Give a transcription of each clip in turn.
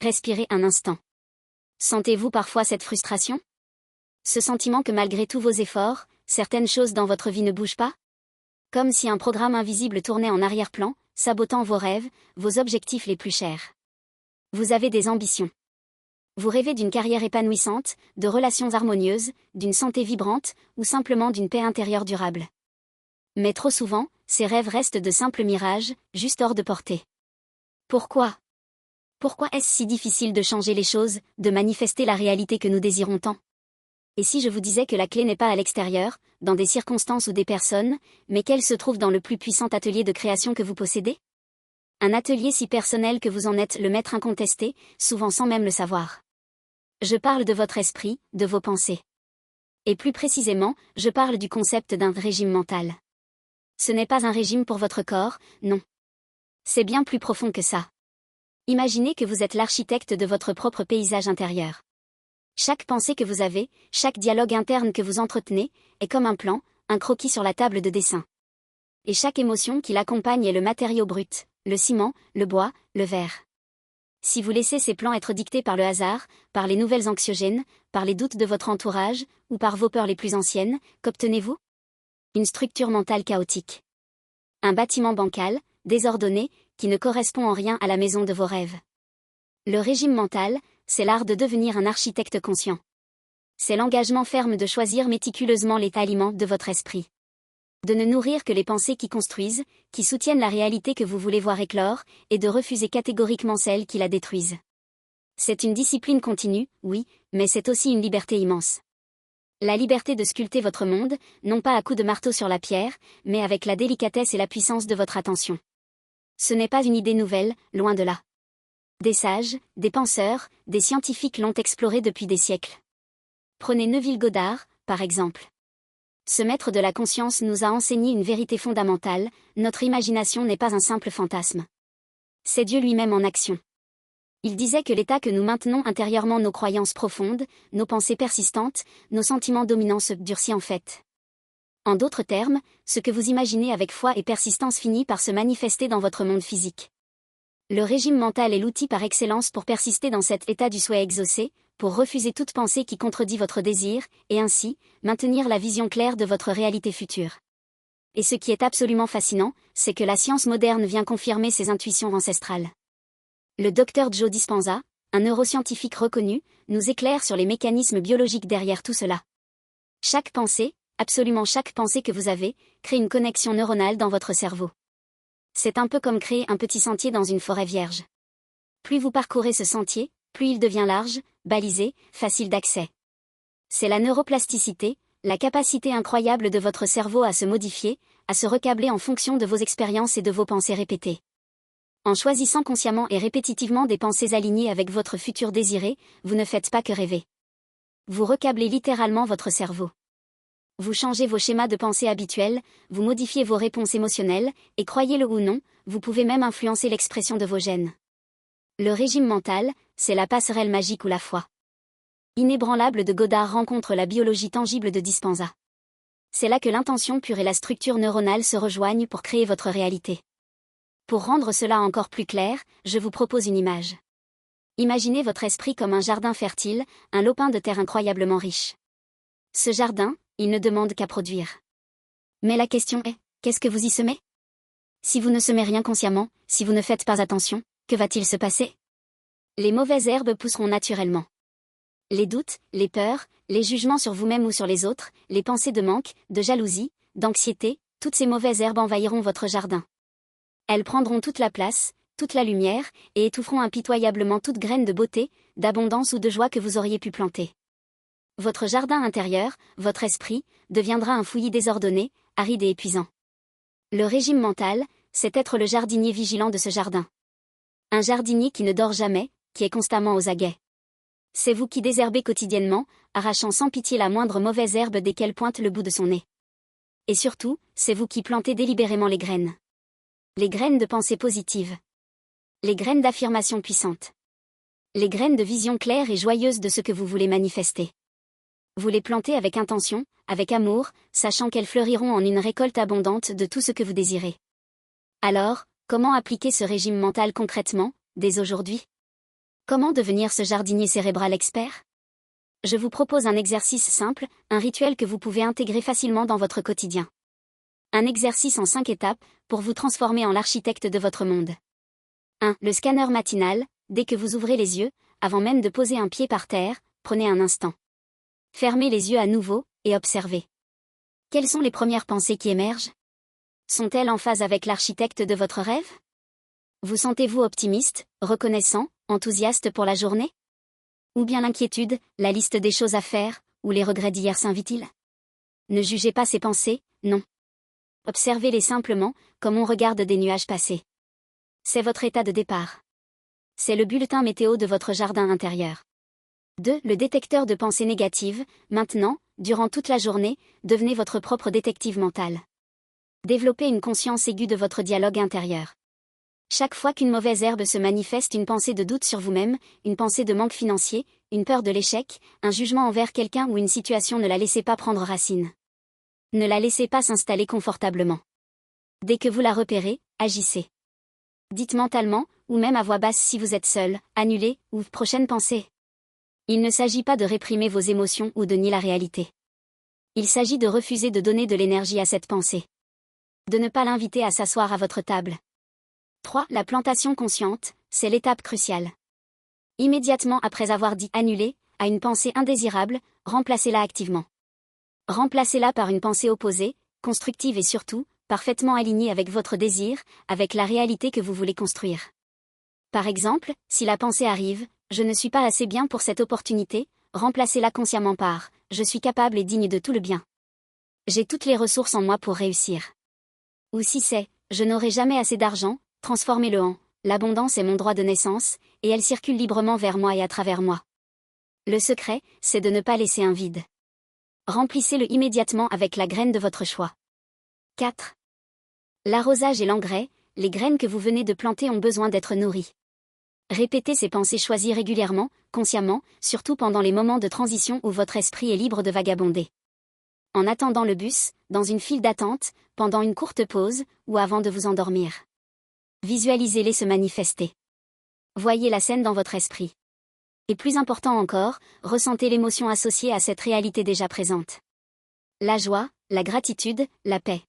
Respirez un instant. Sentez-vous parfois cette frustration? Ce sentiment que malgré tous vos efforts, certaines choses dans votre vie ne bougent pas? Comme si un programme invisible tournait en arrière-plan, sabotant vos rêves, vos objectifs les plus chers. Vous avez des ambitions. Vous rêvez d'une carrière épanouissante, de relations harmonieuses, d'une santé vibrante, ou simplement d'une paix intérieure durable. Mais trop souvent, ces rêves restent de simples mirages, juste hors de portée. Pourquoi? Pourquoi est-ce si difficile de changer les choses, de manifester la réalité que nous désirons tant? Et si je vous disais que la clé n'est pas à l'extérieur, dans des circonstances ou des personnes, mais qu'elle se trouve dans le plus puissant atelier de création que vous possédez? Un atelier si personnel que vous en êtes le maître incontesté, souvent sans même le savoir. Je parle de votre esprit, de vos pensées. Et plus précisément, je parle du concept d'un régime mental. Ce n'est pas un régime pour votre corps, non. C'est bien plus profond que ça. Imaginez que vous êtes l'architecte de votre propre paysage intérieur. Chaque pensée que vous avez, chaque dialogue interne que vous entretenez, est comme un plan, un croquis sur la table de dessin. Et chaque émotion qui l'accompagne est le matériau brut, le ciment, le bois, le verre. Si vous laissez ces plans être dictés par le hasard, par les nouvelles anxiogènes, par les doutes de votre entourage, ou par vos peurs les plus anciennes, qu'obtenez-vous? Une structure mentale chaotique. Un bâtiment bancal, désordonné, qui ne correspond en rien à la maison de vos rêves. Le régime mental, c'est l'art de devenir un architecte conscient. C'est l'engagement ferme de choisir méticuleusement l'état aliment de votre esprit. De ne nourrir que les pensées qui construisent, qui soutiennent la réalité que vous voulez voir éclore, et de refuser catégoriquement celles qui la détruisent. C'est une discipline continue, oui, mais c'est aussi une liberté immense. La liberté de sculpter votre monde, non pas à coups de marteau sur la pierre, mais avec la délicatesse et la puissance de votre attention. Ce n'est pas une idée nouvelle, loin de là. Des sages, des penseurs, des scientifiques l'ont exploré depuis des siècles. Prenez Neville Goddard, par exemple. Ce maître de la conscience nous a enseigné une vérité fondamentale, notre imagination n'est pas un simple fantasme. C'est Dieu lui-même en action. Il disait que l'état que nous maintenons intérieurement, nos croyances profondes, nos pensées persistantes, nos sentiments dominants se durcit en fait. En d'autres termes, ce que vous imaginez avec foi et persistance finit par se manifester dans votre monde physique. Le régime mental est l'outil par excellence pour persister dans cet état du souhait exaucé, pour refuser toute pensée qui contredit votre désir, et ainsi, maintenir la vision claire de votre réalité future. Et ce qui est absolument fascinant, c'est que la science moderne vient confirmer ces intuitions ancestrales. Le Dr Joe Dispenza, un neuroscientifique reconnu, nous éclaire sur les mécanismes biologiques derrière tout cela. Chaque pensée, absolument chaque pensée que vous avez, crée une connexion neuronale dans votre cerveau. C'est un peu comme créer un petit sentier dans une forêt vierge. Plus vous parcourez ce sentier, plus il devient large, balisé, facile d'accès. C'est la neuroplasticité, la capacité incroyable de votre cerveau à se modifier, à se recabler en fonction de vos expériences et de vos pensées répétées. En choisissant consciemment et répétitivement des pensées alignées avec votre futur désiré, vous ne faites pas que rêver. Vous recablez littéralement votre cerveau. Vous changez vos schémas de pensée habituels, vous modifiez vos réponses émotionnelles, et croyez-le ou non, vous pouvez même influencer l'expression de vos gènes. Le régime mental, c'est la passerelle magique ou la foi. Inébranlable de Goddard rencontre la biologie tangible de Dispenza. C'est là que l'intention pure et la structure neuronale se rejoignent pour créer votre réalité. Pour rendre cela encore plus clair, je vous propose une image. Imaginez votre esprit comme un jardin fertile, un lopin de terre incroyablement riche. Ce jardin, il ne demande qu'à produire. Mais la question est, qu'est-ce que vous y semez? Si vous ne semez rien consciemment, si vous ne faites pas attention, que va-t-il se passer? Les mauvaises herbes pousseront naturellement. Les doutes, les peurs, les jugements sur vous-même ou sur les autres, les pensées de manque, de jalousie, d'anxiété, toutes ces mauvaises herbes envahiront votre jardin. Elles prendront toute la place, toute la lumière, et étoufferont impitoyablement toute graine de beauté, d'abondance ou de joie que vous auriez pu planter. Votre jardin intérieur, votre esprit, deviendra un fouillis désordonné, aride et épuisant. Le régime mental, c'est être le jardinier vigilant de ce jardin. Un jardinier qui ne dort jamais, qui est constamment aux aguets. C'est vous qui désherbez quotidiennement, arrachant sans pitié la moindre mauvaise herbe dès qu'elle pointe le bout de son nez. Et surtout, c'est vous qui plantez délibérément les graines. Les graines de pensée positive. Les graines d'affirmation puissante. Les graines de vision claire et joyeuse de ce que vous voulez manifester. Vous les plantez avec intention, avec amour, sachant qu'elles fleuriront en une récolte abondante de tout ce que vous désirez. Alors, comment appliquer ce régime mental concrètement, dès aujourd'hui? Comment devenir ce jardinier cérébral expert? Je vous propose un exercice simple, un rituel que vous pouvez intégrer facilement dans votre quotidien. Un exercice en 5 étapes, pour vous transformer en l'architecte de votre monde. 1. Le scanner matinal. Dès que vous ouvrez les yeux, avant même de poser un pied par terre, prenez un instant. Fermez les yeux à nouveau, et observez. Quelles sont les premières pensées qui émergent? Sont-elles en phase avec l'architecte de votre rêve? Vous sentez-vous optimiste, reconnaissant, enthousiaste pour la journée? Ou bien l'inquiétude, la liste des choses à faire, ou les regrets d'hier s'invitent-ils? Ne jugez pas ces pensées, non. Observez-les simplement, comme on regarde des nuages passer. C'est votre état de départ. C'est le bulletin météo de votre jardin intérieur. 2. Le détecteur de pensées négatives. Maintenant, durant toute la journée, devenez votre propre détective mental. Développez une conscience aiguë de votre dialogue intérieur. Chaque fois qu'une mauvaise herbe se manifeste, une pensée de doute sur vous-même, une pensée de manque financier, une peur de l'échec, un jugement envers quelqu'un ou une situation, ne la laissez pas prendre racine. Ne la laissez pas s'installer confortablement. Dès que vous la repérez, agissez. Dites mentalement, ou même à voix basse si vous êtes seul, annulez, ou prochaine pensée. Il ne s'agit pas de réprimer vos émotions ou de nier la réalité. Il s'agit de refuser de donner de l'énergie à cette pensée. De ne pas l'inviter à s'asseoir à votre table. 3. La plantation consciente, c'est l'étape cruciale. Immédiatement après avoir dit « annuler » à une pensée indésirable, remplacez-la activement. Remplacez-la par une pensée opposée, constructive et surtout, parfaitement alignée avec votre désir, avec la réalité que vous voulez construire. Par exemple, si la pensée arrive « je ne suis pas assez bien pour cette opportunité », remplacez-la consciemment par « je suis capable et digne de tout le bien. J'ai toutes les ressources en moi pour réussir ». Ou si c'est « je n'aurai jamais assez d'argent », transformez-le en « l'abondance est mon droit de naissance, et elle circule librement vers moi et à travers moi ». Le secret, c'est de ne pas laisser un vide. Remplissez-le immédiatement avec la graine de votre choix. 4. L'arrosage et l'engrais. Les graines que vous venez de planter ont besoin d'être nourries. Répétez ces pensées choisies régulièrement, consciemment, surtout pendant les moments de transition où votre esprit est libre de vagabonder. En attendant le bus, dans une file d'attente, pendant une courte pause, ou avant de vous endormir. Visualisez-les se manifester. Voyez la scène dans votre esprit. Et plus important encore, ressentez l'émotion associée à cette réalité déjà présente. La joie, la gratitude, la paix.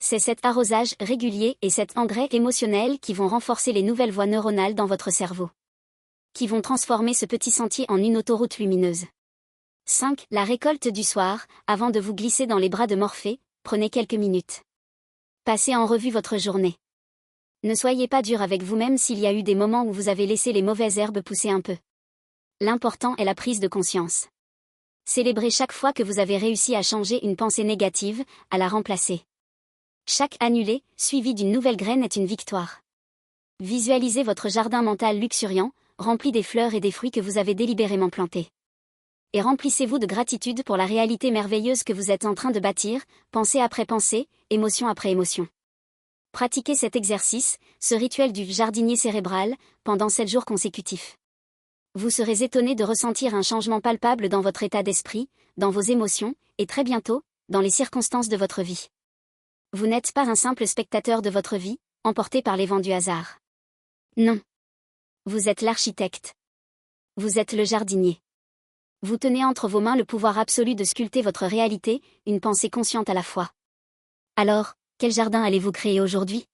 C'est cet arrosage régulier et cet engrais émotionnel qui vont renforcer les nouvelles voies neuronales dans votre cerveau. Qui vont transformer ce petit sentier en une autoroute lumineuse. 5. La récolte du soir. Avant de vous glisser dans les bras de Morphée, prenez quelques minutes. Passez en revue votre journée. Ne soyez pas dur avec vous-même s'il y a eu des moments où vous avez laissé les mauvaises herbes pousser un peu. L'important est la prise de conscience. Célébrez chaque fois que vous avez réussi à changer une pensée négative, à la remplacer. Chaque annulé, suivi d'une nouvelle graine, est une victoire. Visualisez votre jardin mental luxuriant, rempli des fleurs et des fruits que vous avez délibérément plantés. Et remplissez-vous de gratitude pour la réalité merveilleuse que vous êtes en train de bâtir, pensée après pensée, émotion après émotion. Pratiquez cet exercice, ce rituel du jardinier cérébral, pendant 7 jours consécutifs. Vous serez étonné de ressentir un changement palpable dans votre état d'esprit, dans vos émotions, et très bientôt, dans les circonstances de votre vie. Vous n'êtes pas un simple spectateur de votre vie, emporté par les vents du hasard. Non. Vous êtes l'architecte. Vous êtes le jardinier. Vous tenez entre vos mains le pouvoir absolu de sculpter votre réalité, une pensée consciente à la fois. Alors, quel jardin allez-vous créer aujourd'hui ?